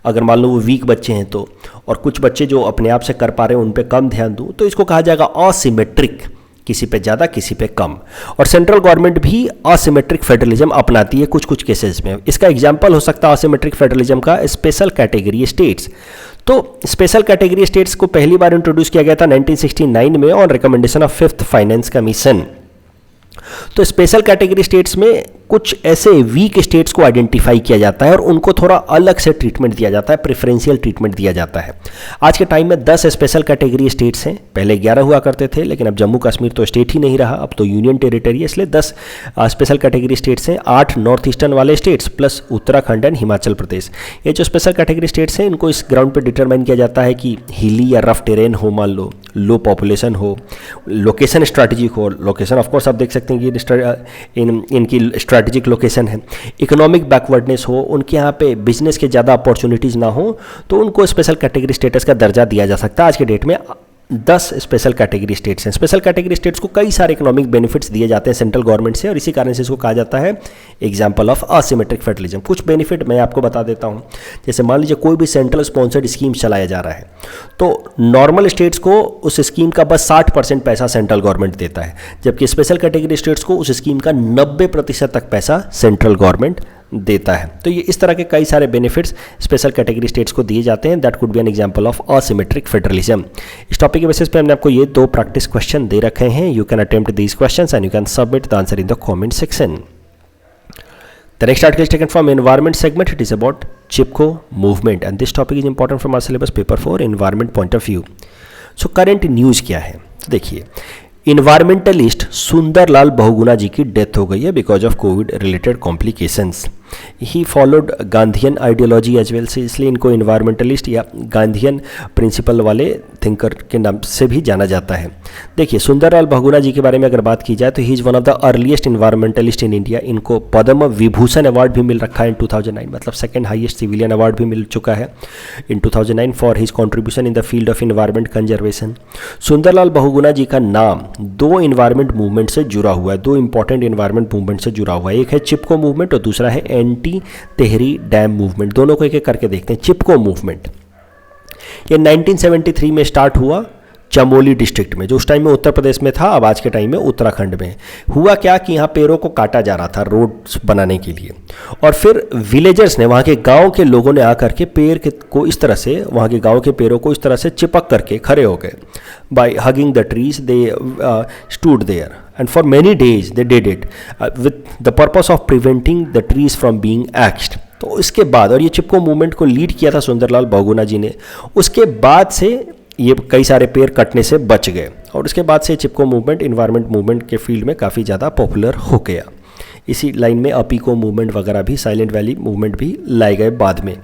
Speaker 1: अगर मान लो वो वीक बच्चे हैं तो, और कुछ बच्चे जो अपने आप से कर पा रहे हैं उन पे कम ध्यान दूँ, तो इसको कहा जाएगा असिमेट्रिक, किसी पे ज़्यादा किसी पे कम। और सेंट्रल गवर्नमेंट भी असिमेट्रिक फेडरलिज्म अपनाती है कुछ कुछ केसेस में। इसका एग्जांपल हो सकता है असिमेट्रिक फेडरलिज्म का स्पेशल कैटेगरी स्टेट्स। तो स्पेशल कैटेगरी स्टेट्स को पहली बार इंट्रोड्यूस किया गया था 1969 में on recommendation of 5th finance commission. तो स्पेशल कैटेगरी स्टेट्स में कुछ ऐसे वीक स्टेट्स को आइडेंटिफाई किया जाता है और उनको थोड़ा अलग से ट्रीटमेंट दिया जाता है, प्रेफरेंशियल ट्रीटमेंट दिया जाता है। आज के टाइम में 10 स्पेशल कैटेगरी स्टेट्स हैं, पहले 11 हुआ करते थे, लेकिन अब जम्मू कश्मीर तो स्टेट ही नहीं रहा, अब तो यूनियन टेरिटरी है, इसलिए 10 स्पेशल कैटेगरी स्टेट्स हैं, 8 नॉर्थ ईस्टर्न वाले states plus Uttarakhand and Himachal Pradesh. ये जो स्पेशल कैटेगरी स्टेट्स हैं इनको इस ग्राउंड पर डिटरमाइन किया जाता है कि हिली या रफ टेरेन हो, मान लो लो पॉपुलेशन हो, लोकेशन स्ट्रैटेजिक हो, लोकेशन ऑफकोर्स आप देख सकते हैं कि इनकी स्ट्रैटेजिक लोकेशन है, इकोनॉमिक बैकवर्डनेस हो, उनके यहाँ पे बिजनेस के ज़्यादा अपॉर्चुनिटीज़ ना हो, तो उनको स्पेशल कैटेगरी स्टेटस का दर्जा दिया जा सकता है। आज के डेट में 10 स्पेशल कैटेगरी स्टेट्स हैं। स्पेशल कैटेगरी स्टेट्स को कई सारे इकोनॉमिक बेनिफिट्स दिए जाते हैं सेंट्रल गवर्नमेंट से, और इसी कारण से इसको कहा जाता है एग्जांपल ऑफ असिमेट्रिक फेडरलिज्म। कुछ बेनिफिट मैं आपको बता देता हूं। जैसे मान लीजिए कोई भी सेंट्रल स्पॉन्सर्ड स्कीम चलाया जा रहा है, तो नॉर्मल स्टेट्स को उस स्कीम का बस 60% पैसा सेंट्रल गवर्नमेंट देता है, जबकि स्पेशल कैटेगरी स्टेट्स को उस स्कीम का 90% तक पैसा सेंट्रल गवर्नमेंट देता है। तो ये इस तरह के कई सारे बेनिफिट्स स्पेशल कैटेगरी स्टेट्स को दिए जाते हैं। That could be an example of asymmetric federalism. इस टॉपिक के बेसिस पे हमने आपको ये 2 प्रैक्टिस क्वेश्चन दे रखे हैं। You can attempt these questions and you can submit the answer in the comment section. The next article is taken from environment segment. It is about Chipko movement and this topic is important from our syllabus paper 4 environment point of view. So current news क्या है, तो देखिए, environmentalist Sundarlal Bahuguna जी की death हो गई है because of COVID related complications. He followed Gandhian ideology as well, so इसलिए इनको इन्वायरमेंटलिस्ट या गांधीयन प्रिंसिपल वाले थिंकर के नाम से भी जाना जाता है। देखिए, सुंदरलाल बहुगुणा जी के बारे में अगर बात की जाए तो he is one of the earliest environmentalist in India. इनको पद्म विभूषण अवार्ड भी मिल रखा है इन 2009, मतलब सेकेंड हाईएस्ट सिविलियन अवार्ड भी मिल चुका है in 2009 for his contribution in the field of environment conservation. Sunderlal Bahuguna ji का नाम 2 इन्वायरमेंट मूवमेंट से जुड़ा हुआ है, 2 इंपॉर्टेंट इन्वायरमेंट मूवमेंट से जुड़ा हुआ है। एक है चिपको मूवमेंट और दूसरा है एंटी तेहरी डैम मूवमेंट। दोनों को एक एक करके देखते हैं। चिपको मूवमेंट ये 1973 में स्टार्ट हुआ चमोली डिस्ट्रिक्ट में, जो उस टाइम में उत्तर प्रदेश में था, अब आज के टाइम में उत्तराखंड में। हुआ क्या कि यहाँ पेड़ों को काटा जा रहा था रोड्स बनाने के लिए, और फिर विलेजर्स ने, वहाँ के गांव के लोगों ने आकर के पेड़ को इस तरह से, वहाँ के गांव के पेड़ों को इस तरह से चिपक करके खड़े हो गए। By hugging the trees they stood there and for many days they did it with the purpose of preventing the trees from being axed। तो इसके बाद, और ये चिपको मूवमेंट को लीड किया था सुंदरलाल बहुगुणा जी ने, उसके बाद से ये कई सारे पेड़ कटने से बच गए और उसके बाद से चिपको मूवमेंट इन्वायरमेंट मूवमेंट के फील्ड में काफ़ी ज़्यादा पॉपुलर हो गया। इसी लाइन में अपीको मूवमेंट वगैरह भी, साइलेंट वैली मूवमेंट भी लाए गए बाद में।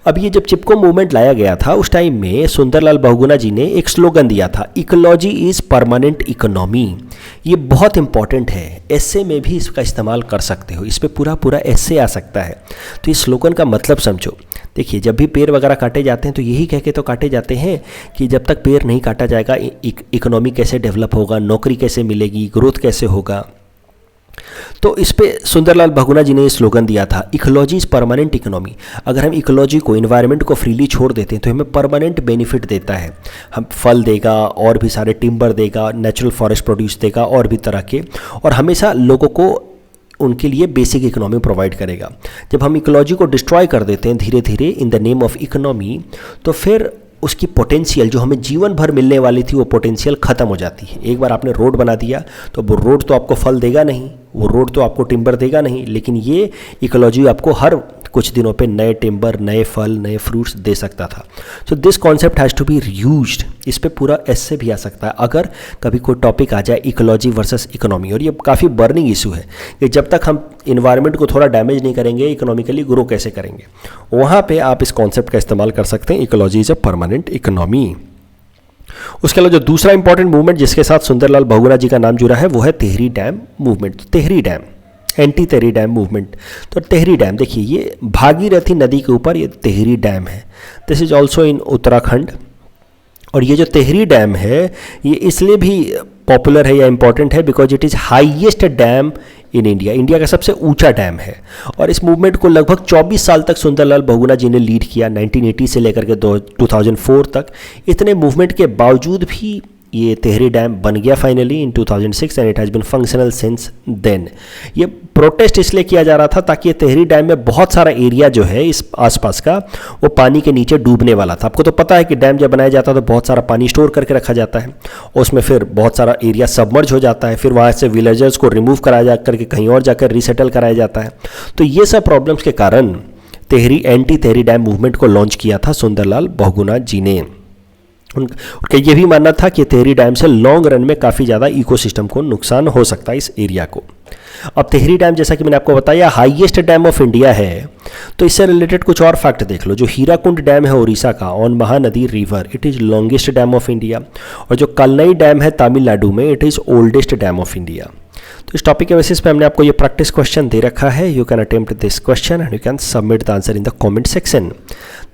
Speaker 1: अब ये जब चिपको मूवमेंट लाया गया था उस टाइम में सुंदरलाल बहुगुणा जी ने एक स्लोगन दिया था, इकोलॉजी इज़ परमानेंट इकोनॉमी। ये बहुत इंपॉर्टेंट है, एस्से में भी इसका इस्तेमाल कर सकते हो, इस पर पूरा एस्से आ सकता है। तो इस स्लोगन का मतलब समझो। देखिए, जब भी पेड़ वगैरह काटे जाते हैं तो यही कह के तो काटे जाते हैं कि जब तक पेड़ नहीं काटा जाएगा इकोनॉमी कैसे डेवलप होगा, नौकरी कैसे मिलेगी, ग्रोथ कैसे होगा। तो इस पे सुंदरलाल बहुगुणा जी ने ये स्लोगन दिया था, इकोलॉजी इज़ परमानेंट इकोनॉमी। अगर हम इकोलॉजी को, इन्वायरमेंट को फ्रीली छोड़ देते हैं तो हमें परमानेंट बेनिफिट देता है। हम फल देगा और भी सारे टिम्बर देगा, नेचुरल फॉरेस्ट प्रोड्यूस देगा और भी तरह के, और हमेशा लोगों को उनके लिए बेसिक इकोनॉमी प्रोवाइड करेगा। जब हम इकोलॉजी को डिस्ट्रॉय कर देते हैं धीरे धीरे in the name of economy, तो फिर उसकी पोटेंशियल जो हमें जीवन भर मिलने वाली थी वो पोटेंशियल ख़त्म हो जाती है। एक बार आपने रोड बना दिया तो वो रोड तो आपको फल देगा नहीं, वो रोड तो आपको टिम्बर देगा नहीं, लेकिन ये इकोलॉजी आपको हर कुछ दिनों पे नए टिम्बर, नए फल, नए फ्रूट्स दे सकता था। So this concept has to be used. इस पे पूरा एस्से भी आ सकता है अगर कभी कोई टॉपिक आ जाए इकोलॉजी वर्सेस इकोनॉमी। और ये काफ़ी बर्निंग इशू है कि जब तक हम इन्वायरमेंट को थोड़ा डैमेज नहीं करेंगे, इकोनॉमिकली ग्रो कैसे करेंगे। वहाँ पे आप इस कॉन्सेप्ट का इस्तेमाल कर सकते हैं, ecology is a permanent economy. उसके अलावा जो दूसरा इंपॉर्टेंट मूवमेंट जिसके साथ सुंदरलाल बहुगुणा जी का नाम जुड़ा है वो है Tehri dam movement. Tehri dam, anti Tehri dam movement. तो तेहरी डैम देखिए, ये भागीरथी नदी के ऊपर ये तेहरी डैम है। This is also in Uttarakhand. और ये जो तेहरी डैम है ये इसलिए भी पॉपुलर है या इंपॉर्टेंट है because it is highest dam in India. India का सबसे ऊंचा डैम है। और इस मूवमेंट को लगभग 24 साल तक सुंदरलाल बहुगुणा जी ने लीड किया, 1980 से लेकर के 2004 तक। इतने मूवमेंट के बावजूद भी ये तेहरी डैम बन गया finally in 2006 and it has been functional since then. ये प्रोटेस्ट इसलिए किया जा रहा था ताकि ये तेहरी डैम में बहुत सारा एरिया जो है इस आसपास का वो पानी के नीचे डूबने वाला था। आपको तो पता है कि डैम जब बनाया जाता है तो बहुत सारा पानी स्टोर करके रखा जाता है, उसमें फिर बहुत सारा एरिया सबमर्ज हो जाता है, फिर वहाँ से विलेजर्स को रिमूव कराया जा करके कहीं और जाकर रिसेटल कराया जाता है। तो ये सब प्रॉब्लम्स के कारण एंटी तेहरी डैम मूवमेंट को लॉन्च किया था सुंदरलाल बहुगुणा जी ने। उनका ये भी मानना था कि तेहरी डैम से लॉन्ग रन में काफ़ी ज़्यादा इकोसिस्टम को नुकसान हो सकता है इस एरिया को। अब तेहरी डैम जैसा कि मैंने आपको बताया हाईएस्ट डैम ऑफ इंडिया है, तो इससे रिलेटेड कुछ और फैक्ट देख लो। जो हीराकुंड डैम है उड़ीसा का on Mahanadi river, it is longest dam of India. और जो कलनई डैम है तमिलनाडु में, it is oldest dam of India. तो इस टॉपिक के बेसिस पे हमने आपको ये प्रैक्टिस क्वेश्चन दे रखा है। You can attempt this question and you can submit the answer in the comment section.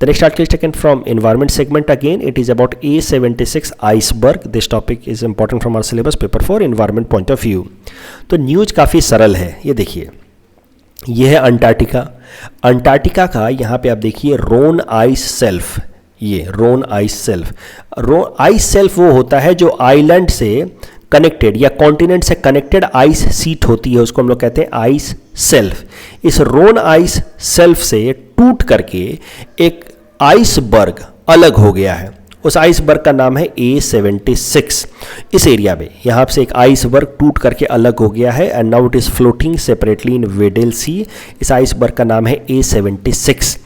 Speaker 1: The next article is taken from environment segment again. It is about A76 iceberg. This topic is important from our syllabus paper for environment point of view. तो news काफ़ी सरल है। ये देखिए, ये है Antarctica. Antarctica का यहाँ पे आप देखिए रोन आइस सेल्फ। ये रोन आइस सेल्फ, आइस सेल्फ वो होता है जो आइलैंड से कनेक्टेड या कॉन्टिनेंट से कनेक्टेड आइस सीट होती है, उसको हम लोग कहते हैं आइस सेल्फ। इस रोन आइस सेल्फ से टूट करके एक आइसबर्ग अलग हो गया है। उस आइसबर्ग का नाम है A76। इस एरिया में यहाँ से एक आइसबर्ग टूट करके अलग हो गया है and now it is floating separately in Weddell Sea. इस आइसबर्ग का नाम है A76।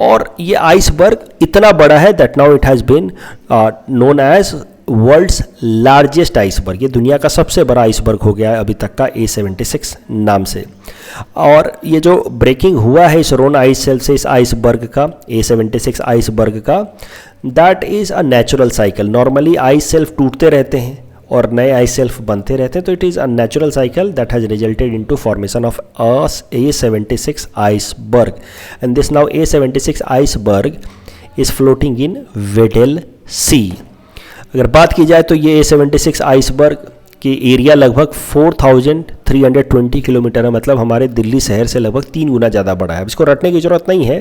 Speaker 1: और ये आइसबर्ग इतना बड़ा है that now it has been known as world's largest iceberg. ये दुनिया का सबसे बड़ा आइसबर्ग हो गया है अभी तक का A76 नाम से। और ये जो ब्रेकिंग हुआ है इस रोन आइस सेल्फ से इस आइसबर्ग का, A76 आइसबर्ग का, that is a natural cycle. Normally ice self टूटते रहते हैं और नए आइस सेल्फ बनते रहते हैं, तो it is a natural cycle that has resulted into formation of A76 iceberg and this now A76 iceberg is floating in Weddell Sea. अगर बात की जाए तो ये A76 आइसबर्ग की एरिया लगभग 4320 किलोमीटर है, मतलब हमारे दिल्ली शहर से लगभग 3 गुना ज़्यादा बड़ा है। अब इसको रटने की ज़रूरत नहीं है,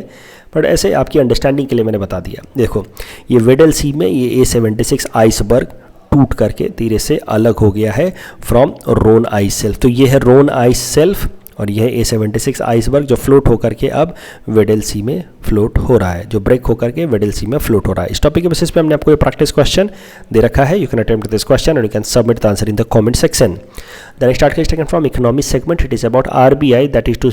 Speaker 1: बट ऐसे आपकी अंडरस्टैंडिंग के लिए मैंने बता दिया। देखो, ये वेडल सी में ये A76 आइसबर्ग टूट करके धीरे से अलग हो गया है फ्रॉम रोन आइस सेल्फ। तो ये है रोन आइस सेल्फ और यह है A76 आइसबर्ग जो फ्लोट होकर के अब वेडल सी में फ्लोट हो रहा है, जो ब्रेक होकर के वेडल सी में फ्लोट हो रहा है। इस टॉपिक के बेसिस पे हमने आपको ये प्रैक्टिस क्वेश्चन दे रखा है। You can attempt this question and you can submit the answer in the comment section. The next article is taken from economic segment. It is about RBI, that is to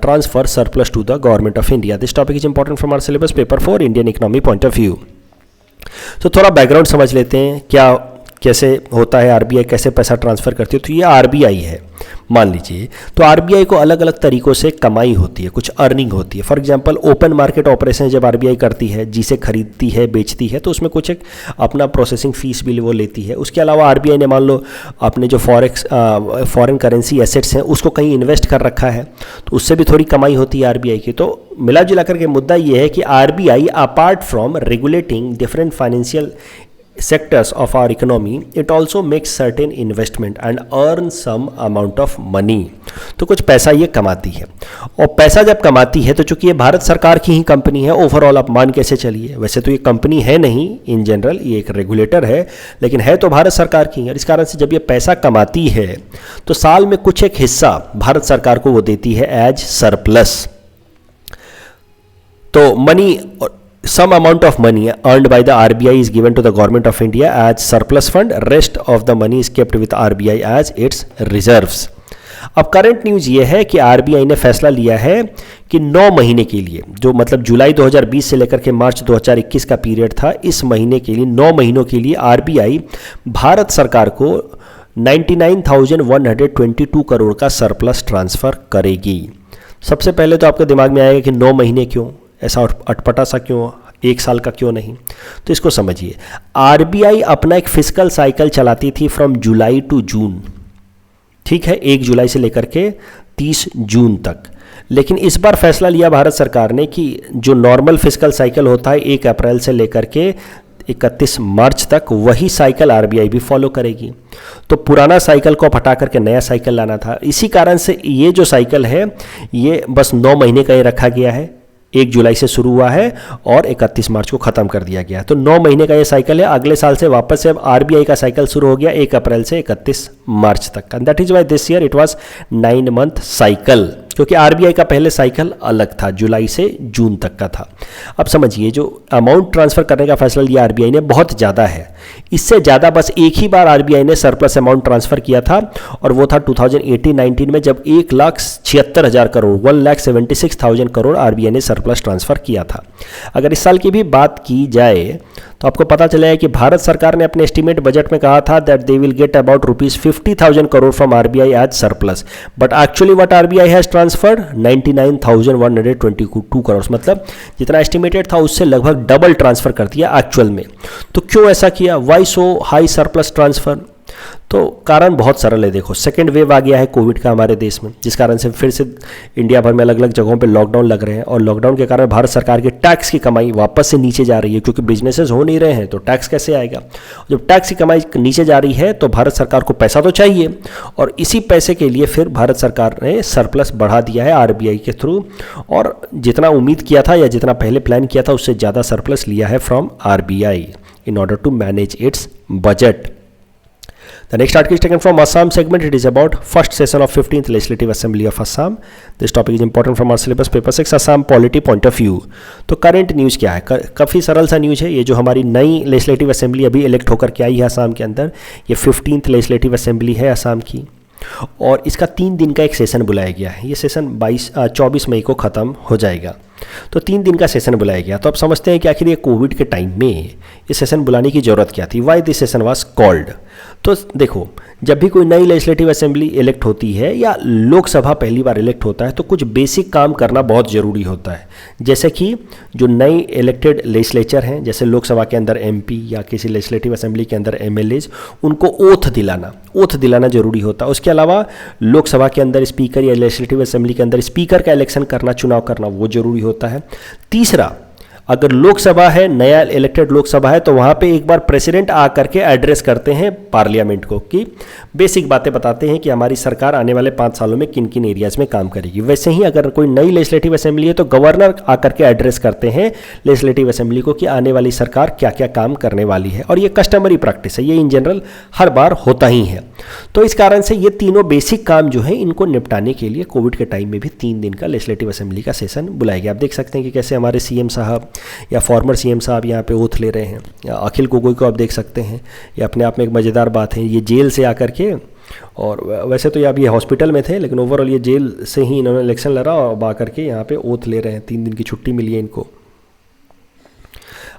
Speaker 1: transfer surplus to the government of India. This topic is important from our syllabus paper for Indian economy point of view. तो थोड़ा background समझ लेते हैं, क्या कैसे होता है, RBI कैसे पैसा ट्रांसफ़र करती है। तो ये आरबीआई है मान लीजिए, तो आरबीआई को अलग अलग तरीक़ों से कमाई होती है, कुछ अर्निंग होती है। For example open market operation जब आरबीआई करती है, जिसे खरीदती है बेचती है, तो उसमें कुछ एक अपना प्रोसेसिंग फ़ीस भी वो लेती है। उसके अलावा आरबीआई ने मान लो अपने जो फॉरेन करेंसी एसेट्स हैं उसको कहीं इन्वेस्ट कर रखा है, तो उससे भी थोड़ी कमाई होती है आरबीआई की। तो मिला जुला करके मुद्दा ये है कि RBI apart from regulating different financial sectors of our economy, it also makes certain investment and earn some amount of money। तो कुछ पैसा ये कमाती है, और पैसा जब कमाती है तो चूंकि ये भारत सरकार की ही कंपनी है, ओवरऑल आप मान कैसे चलिए, वैसे तो ये कंपनी है नहीं इन जनरल, ये एक रेगुलेटर है, लेकिन है तो भारत सरकार की। और इस कारण से जब ये पैसा कमाती है तो साल में कुछ एक हिस्सा भारत सरकार को वो देती है एज सरप्लस। तो money, some amount of money earned by the RBI is given to the government of India as surplus fund, rest of the money is kept with RBI as its reserves। अब current news ये है कि RBI ने फैसला लिया है कि 9 महीने के लिए, जो मतलब जुलाई 2020 से लेकर के मार्च 2021 का पीरियड था, इस महीने के लिए 9 महीनों के लिए आरबीआई भारत सरकार को 99,122 करोड़ का सरप्लस ट्रांसफ़र करेगी। सबसे पहले तो आपके दिमाग में आएगा कि 9 महीने क्यों, ऐसा अटपटा सा क्यों, एक साल का क्यों नहीं। तो इसको समझिए, आरबीआई अपना एक फिस्कल साइकिल चलाती थी फ्रॉम जुलाई टू जून, ठीक है, 1 जुलाई से लेकर के 30 जून तक। लेकिन इस बार फैसला लिया भारत सरकार ने कि जो नॉर्मल फिस्कल साइकिल होता है 1 अप्रैल से लेकर के 31 मार्च तक, वही साइकिल आरबीआई भी फॉलो करेगी। तो पुराना साइकिल को हटा करके नया साइकिल लाना था। इसी कारण से ये जो साइकिल है ये बस 9 महीने का ही रखा गया है, 1 जुलाई से शुरू हुआ है और 31 मार्च को ख़त्म कर दिया गया है। तो 9 महीने का ये साइकिल है। अगले साल से वापस से अब आरबीआई का साइकिल शुरू हो गया 1 अप्रैल से 31 मार्च तक। And that is why this year it was 9 month cycle, क्योंकि आरबीआई का पहले साइकिल अलग था, जुलाई से जून तक का था। अब समझिए, जो अमाउंट ट्रांसफ़र करने का फैसला लिया आरबीआई ने बहुत ज़्यादा है। इससे ज़्यादा बस एक ही बार आरबीआई ने सरप्लस अमाउंट ट्रांसफ़र किया था, और वो था 2018-19 में, जब 1,76,000 करोड़ 1,76,000 करोड़ आरबीआई ने सरप्लस ट्रांसफ़र किया था। अगर इस साल की भी बात की जाए तो आपको पता चलेगा कि भारत सरकार ने अपने एस्टीमेट बजट में कहा था that they will get about ₹50,000 crore from RBI as surplus, but actually what RBI has transferred 99,122 crore, मतलब जितना एस्टिमेटेड था उससे लगभग डबल ट्रांसफर कर दिया एक्चुअल में। तो क्यों ऐसा किया, वाई सो हाई सरप्लस ट्रांसफर? तो कारण बहुत सरल है। देखो, सेकेंड वेव आ गया है कोविड का हमारे देश में, जिस कारण से फिर से इंडिया भर में अलग अलग जगहों पे लॉकडाउन लग रहे हैं, और लॉकडाउन के कारण भारत सरकार के टैक्स की कमाई वापस से नीचे जा रही है, क्योंकि बिजनेसेस हो नहीं रहे हैं तो टैक्स कैसे आएगा। जब टैक्स की कमाई नीचे जा रही है तो भारत सरकार को पैसा तो चाहिए, और इसी पैसे के लिए फिर भारत सरकार ने सरप्लस बढ़ा दिया है आरबीआई के थ्रू, और जितना उम्मीद किया था या जितना पहले प्लान किया था उससे ज़्यादा सरप्लस लिया है from RBI in order to manage its budget. The next article is taken from Assam segment. It is about first session of 15th Legislative Assembly of Assam. This topic is important from our syllabus paper 6 Assam polity point of view. तो current news क्या है, काफ़ी सरल सा news है। ये जो हमारी नई लेजिस्लेटिव असेंबली अभी इलेक्ट होकर के आई है असम के अंदर, ये 15th लेजिस्लेटिव असेंबली है असम की, और इसका 3 दिन का एक सेशन बुलाया गया है। ये सेशन 24 मई को ख़त्म हो जाएगा। तो 3 दिन का सेशन बुलाया गया। तो आप समझते हैं कि आखिर ये कोविड के टाइम में ये सेशन बुलाने की ज़रूरत क्या थी, why this session was called. तो देखो, जब भी कोई नई लेजिस्लेटिव असेंबली इलेक्ट होती है या लोकसभा पहली बार इलेक्ट होता है तो कुछ बेसिक काम करना बहुत ज़रूरी होता है। जैसे कि जो नई इलेक्टेड लेजिस्लेचर हैं, जैसे लोकसभा के अंदर एमपी या किसी लेजिस्लेटिव असेंबली के अंदर एमएलएज, उनको ओथ दिलाना ज़रूरी होता है। उसके अलावा लोकसभा के अंदर स्पीकर या लेजिस्लेटिव असेंबली के अंदर स्पीकर का इलेक्शन करना, चुनाव करना, वो ज़रूरी होता है। तीसरा, अगर लोकसभा है, नया इलेक्टेड लोकसभा है, तो वहाँ पे एक बार प्रेसिडेंट आ करके एड्रेस करते हैं पार्लियामेंट को, कि बेसिक बातें बताते हैं कि हमारी सरकार आने वाले 5 सालों में किन किन एरियाज़ में काम करेगी। वैसे ही अगर कोई नई लेजिस्लेटिव असेंबली है तो गवर्नर आकर के एड्रेस करते हैं लेजिस्लेटिव असेंबली को कि आने वाली सरकार क्या क्या काम करने वाली है, और ये कस्टमरी प्रैक्टिस है, ये इन जनरल हर बार होता ही है। तो इस कारण से ये तीनों बेसिक काम जो है इनको निपटाने के लिए कोविड के टाइम में भी 3 दिन का लेजिस्लेटिव असेंबली का सेशन बुलाया गया। आप देख सकते हैं कि कैसे हमारे सीएम साहब या फॉर्मर सीएम साहब यहाँ पे ओथ ले रहे हैं, या अखिल गोगोई को आप देख सकते हैं। ये अपने आप में एक मज़ेदार बात है, ये जेल से आकर के, और वैसे तो अब ये हॉस्पिटल में थे, लेकिन ओवरऑल ये जेल से ही इन्होंने इलेक्शन लड़ा और अब आकर के यहाँ पे ओथ ले रहे हैं। 3 दिन की छुट्टी मिली है इनको।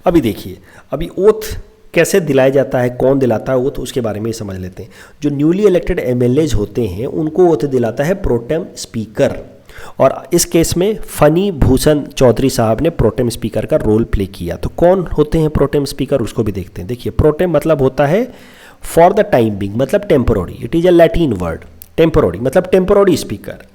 Speaker 1: अभी देखिए, अभी ओथ कैसे दिलाया जाता है, कौन दिलाता है ओथ, उसके बारे में ही समझ लेते हैं। जो न्यूली इलेक्टेड एमएलएज होते हैं उनको ओथ दिलाता है प्रोटेम स्पीकर, और इस केस में फनी भूषण चौधरी साहब ने प्रोटेम स्पीकर का रोल प्ले किया। तो कौन होते हैं प्रोटेम स्पीकर, उसको भी देखते हैं। देखिए, प्रोटेम मतलब होता है फॉर द टाइम बिंग, मतलब temporary, it is a Latin word. Temporary मतलब टेम्पोररी स्पीकर।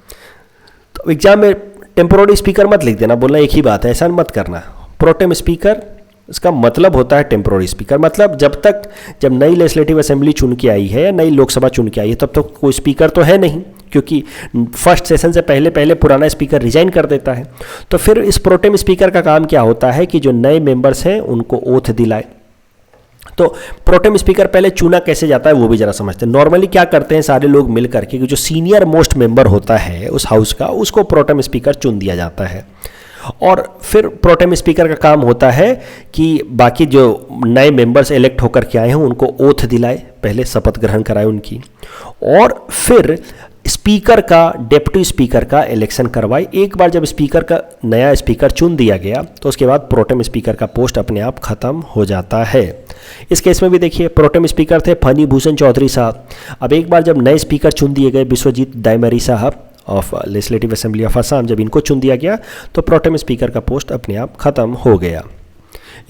Speaker 1: तो एग्जाम में टेम्पोररी स्पीकर मत लिख देना, बोलना एक ही बात है, ऐसा मत करना। प्रोटेम स्पीकर इसका मतलब होता है टेम्पोररी स्पीकर, मतलब जब नई लेजिस्लेटिव असेंबली चुन के आई है या नई लोकसभा चुन के आई है तब तो कोई स्पीकर तो है नहीं, क्योंकि फर्स्ट सेशन से पहले पुराना स्पीकर रिजाइन कर देता है। तो फिर इस प्रोटेम स्पीकर का काम क्या होता है कि जो नए मेंबर्स हैं उनको ओथ दिलाए। तो प्रोटेम स्पीकर पहले चुना कैसे जाता है वो भी जरा समझते हैं। नॉर्मली क्या करते हैं सारे लोग मिल करके, जो सीनियर मोस्ट मेंबर होता है उस हाउस का, उसको प्रोटेम स्पीकर चुन दिया जाता है, और फिर प्रोटेम स्पीकर का काम होता है कि बाकी जो नए मेंबर्स इलेक्ट होकर के आए हैं उनको ओथ दिलाए, पहले शपथ ग्रहण कराए उनकी, और फिर स्पीकर का, डेप्यूटी स्पीकर का इलेक्शन करवाए। एक बार जब स्पीकर का नया स्पीकर चुन दिया गया तो उसके बाद प्रोटेम स्पीकर का पोस्ट अपने आप खत्म हो जाता है। इस केस में भी देखिए, प्रोटेम स्पीकर थे फनी भूषण चौधरी साहब। अब एक बार जब नए स्पीकर चुन दिए गए, विश्वजीत दाइमरी साहब of legislative assembly of Assam, जब इनको चुन दिया गया तो प्रोटेम स्पीकर का पोस्ट अपने आप खत्म हो गया।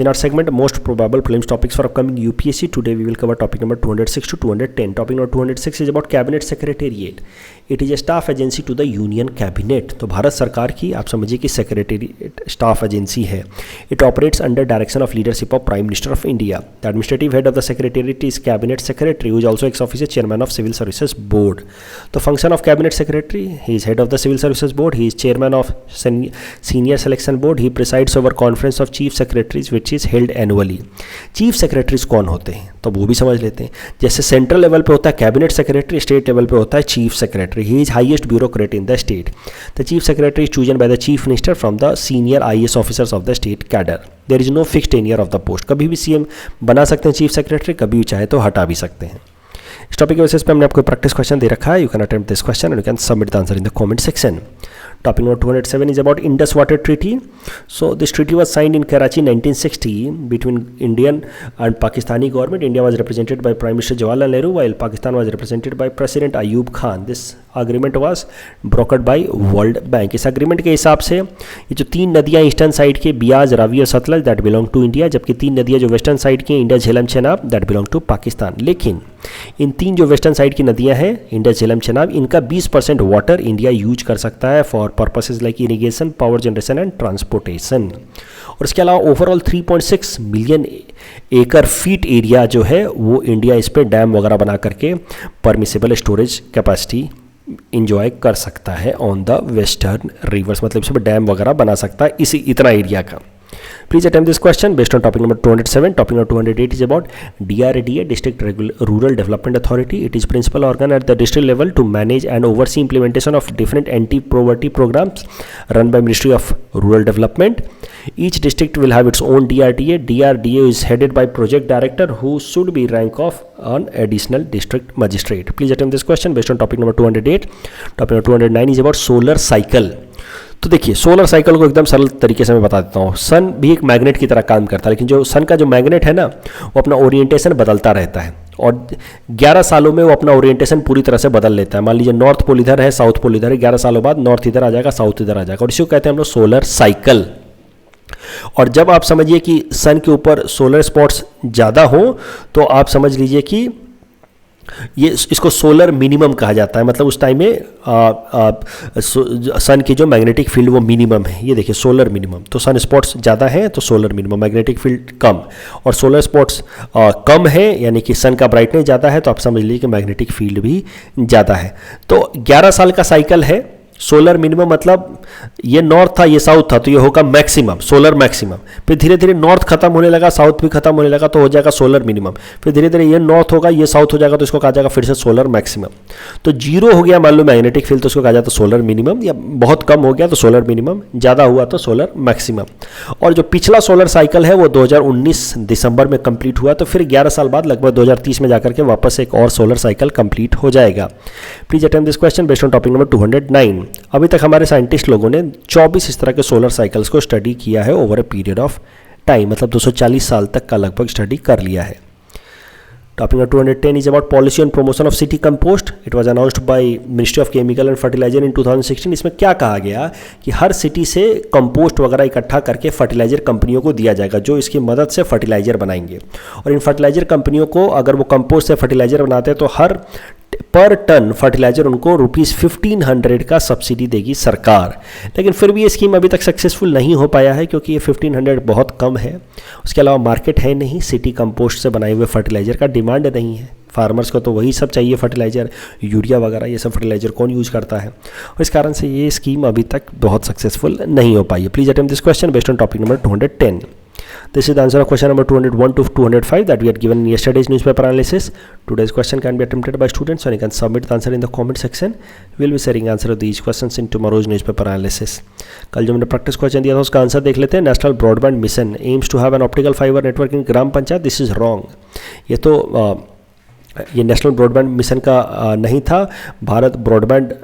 Speaker 1: In our segment, most probable prelims topics for upcoming UPSC, today we will cover topic number 206 to 210. Topic number 206 is about Cabinet Secretariat. It is a staff agency to the Union Cabinet. तो भारत सरकार की आप समझिए कि secretariat staff agency है। It operates under direction of leadership of Prime Minister of India. The administrative head of the secretariat is Cabinet Secretary, who is also ex officio chairman of Civil Services Board. The function of Cabinet Secretary: he is head of the Civil Services Board. He is chairman of Senior Selection Board. He presides over Conference of Chief Secretaries, which is held annually. Chief secretaries कौन होते हैं तो वो भी समझ लेते हैं। जैसे सेंट्रल लेवल पे होता है कैबिनेट सेक्रेटरी, स्टेट लेवल पे होता है chief secretary. He is highest bureaucrat in the state. The chief secretary is chosen by the chief minister from the senior IAS officers of the state cadre. There is no fix tenure of the post. कभी भी CM बना सकते हैं chief secretary, कभी भी चाहे तो हटा भी सकते हैं। इस टॉपिक के बेसिस पे हमने आपको प्रैक्टिस क्वेश्चन दे रखा है। You can attempt this question and you can submit the answer in the comment section. Topic number 207 is about Indus Water Treaty. So this treaty was signed in Karachi 1960 between Indian and Pakistani government. India was represented by Prime Minister Jawaharlal Nehru while Pakistan was represented by President Ayub Khan. This agreement was brokered by World Bank. इस agreement के हिसाब से ये जो तीन नदियाँ eastern side के बियाज, रावी और Sutlej that belong to India, जबकि तीन नदियाँ जो वेस्टर्न साइड की India, Jhelum, Chenab that belong to Pakistan. लेकिन इन तीन जो वेस्टर्न साइड की नदियाँ हैं इंडिया, झेलम, चेनाब, इनका 20% वाटर इंडिया यूज कर सकता है for purposes like irrigation, power generation and transportation. और इसके अलावा ओवरऑल 3.6 मिलियन एकड़ फीट एरिया जो है वो इंडिया इस पर डैम वगैरह बना करके परमिसेबल स्टोरेज कैपेसिटी इंजॉय कर सकता है ऑन द वेस्टर्न रिवर्स, मतलब इस पर डैम वगैरह बना सकता है इतना एरिया का। Please attempt this question based on topic number 207. Topic number 208 is about DRDA, District Rural Development Authority. It is principal organ at the district level to manage and oversee implementation of different anti-poverty programs run by Ministry of Rural Development. Each district will have its own DRDA. DRDA is headed by project director who should be rank of an additional district magistrate. Please attempt this question based on topic number 208. Topic number 209 is about solar cycle. तो देखिए, solar cycle को एकदम सरल तरीके से मैं बता देता हूँ। सन भी एक मैग्नेट की तरह काम करता है, लेकिन जो सन का जो मैग्नेट है ना वो अपना ओरिएंटेशन बदलता रहता है और 11 सालों में वो अपना ओरिएंटेशन पूरी तरह से बदल लेता है। मान लीजिए नॉर्थ पोल इधर है, साउथ पोल इधर है, 11 सालों बाद नॉर्थ इधर आ जाएगा, साउथ इधर आ जाएगा, और इसी को कहते हैं हम लोग सोलर साइकिल। और जब आप समझिए कि सन के ऊपर सोलर स्पॉट्स ज़्यादा हो तो आप समझ लीजिए कि ये इसको सोलर मिनिमम कहा जाता है, मतलब उस टाइम में सन की जो मैग्नेटिक फील्ड वो मिनिमम है। ये देखिए सोलर मिनिमम, तो सन स्पॉट्स ज़्यादा हैं तो सोलर मिनिमम, मैग्नेटिक फील्ड कम, और सोलर स्पॉट्स कम है यानी कि सन का ब्राइटनेस ज़्यादा है तो आप समझ लीजिए कि मैग्नेटिक फील्ड भी ज़्यादा है। तो 11 साल का साइकिल है। सोलर मिनिमम मतलब ये नॉर्थ था ये साउथ था तो ये होगा मैक्सिमम, सोलर मैक्सिमम। फिर धीरे धीरे नॉर्थ खत्म होने लगा, साउथ भी खत्म होने लगा तो हो जाएगा सोलर मिनिमम। फिर धीरे धीरे ये नॉर्थ होगा ये साउथ हो जाएगा तो इसको कहा जाएगा फिर से सोलर मैक्सिमम। तो जीरो हो गया मान लो मैग्नेटिक फील्ड तो इसको कहा जाता है सोलर मिनिमम, या बहुत कम हो गया तो सोलर मिनिमम, ज़्यादा हुआ तो सोलर मैक्सिमम। और जो पिछला सोलर साइकिल है वो 2019 दिसंबर में कंप्लीट हुआ, तो फिर 11 साल बाद लगभग 2030 में जाकर के वापस एक और सोलर साइकिल कंप्लीट हो जाएगा। Please attempt this question based on topic number 209। अभी तक हमारे साइंटिस्ट लोगों ने 24 इस तरह के सोलर साइकिल्स को स्टडी किया है over a period of time, मतलब 240 साल तक का लगभग स्टडी कर लिया है। Topic number 210 is about policy on promotion of city compost. It was announced by Ministry of Chemical and Fertilizer in 2016. इसमें क्या कहा गया कि हर सिटी से कंपोस्ट वगैरह इकट्ठा करके फर्टिलाइजर कंपनियों को दिया जाएगा, जो इसकी मदद से फर्टिलाइजर बनाएंगे। और इन फर्टिलाइजर कंपनियों को अगर वो कंपोस्ट से फर्टिलाइजर बनाते हैं तो हर पर टन फर्टिलाइजर उनको ₹1500 का सब्सिडी देगी सरकार। लेकिन फिर भी ये स्कीम अभी तक सक्सेसफुल नहीं हो पाया है, क्योंकि ये 1500 बहुत कम है। उसके अलावा मार्केट है नहीं, सिटी कंपोस्ट से बनाए हुए फर्टिलाइजर का डिमांड नहीं है। फार्मर्स को तो वही सब चाहिए फर्टिलाइजर, यूरिया वगैरह, ये सब फर्टिलाइजर कौन यूज़ करता है। और इस कारण से ये स्कीम अभी तक बहुत सक्सेसफुल नहीं हो पाई है। Please attempt this question based on topic number 210. This is the answer of question number 201 to 205 that we had given in yesterday's newspaper analysis. Today's question can be attempted by students, and you can submit the answer in the comment section. We will be sharing answer of these questions in tomorrow's newspaper analysis. कल जो मैंने practice question दिया था उसका answer देख लेते हैं। National broadband mission aims to have an optical fibre network in gram panchayat. This is wrong. ये नेशनल ब्रॉडबैंड मिशन का नहीं था, भारत ब्रॉडबैंड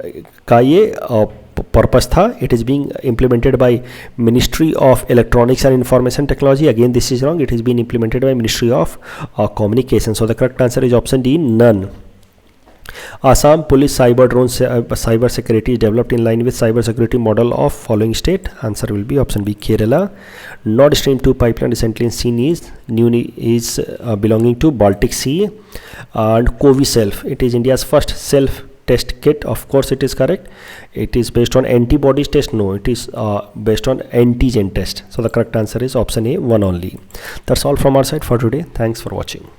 Speaker 1: का ये पर्पस था। It is being implemented by ministry of electronics and information technology. Again this is wrong, it is being implemented by ministry of communication. So the correct answer is option D, none. Assam Police cyber drone cyber security is developed in line with cyber security model of following state. Answer will be option B, Kerala. Nord Stream 2 pipeline recently seen is belonging to Baltic Sea. And Coviself, it is India's first self test kit. Of course it is correct. It is based on antibodies test. No, it is based on antigen test. So the correct answer is option A, one only. That's all from our side for today. Thanks for watching.